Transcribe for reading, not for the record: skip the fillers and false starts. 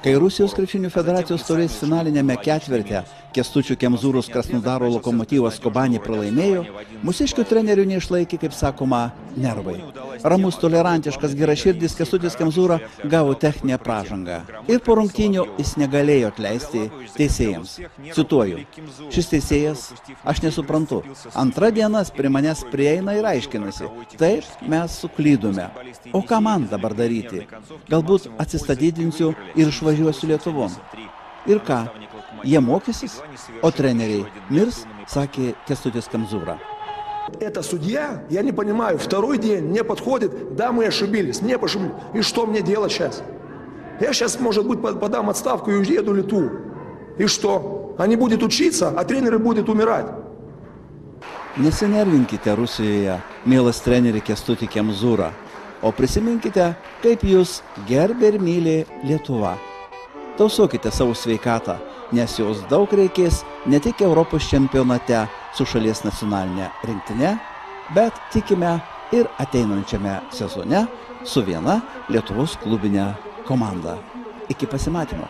Kai Rusijos krepšinio federacijos taurės finalinėme ketvirte Kęstučio Kemzūros Krasnodaro Lokomotyvas Kobanį pralaimėjo, mūsiškių trenerių neišlaikė, kaip sakoma, nervai. Ramus, tolerantiškas, geraširdis Kęstutis Kemzūra gavo techninę pražangą ir po rungtynių jis negalėjo atleisti teisėjams. Cituoju, šis teisėjas, aš nesuprantu, antra dienas prie manęs prieina ir aiškinasi, taip mes suklydome. O ką man dabar daryti? Galbūt atsistatydinsiu ir išvažiuosiu Lietuvon. Ir ką? Jie mokysis, o treneriai mirs, sakė Kęstutis Kemzūra. Это судья, я не понимаю, второй день не подходит, да, мы ошибились, не пошибились. И что мне делать сейчас? Я сейчас, может быть, подам отставку и уеду в Литву. И что? Они будут учиться, а тренеры будут умирать. Nesinervinkite Rusijoje, mielas treneri Kęstutį Kemzūrą, o prisiminkite, kaip jūs gerbė ir myli Lietuva. Tausokite savo sveikatą, nes jos daug reikės ne tik Europos čempionate su šalies nacionalinė rinktinė, bet tikime ir ateinančiame sezone su viena Lietuvos klubinė komanda. Iki pasimatymo.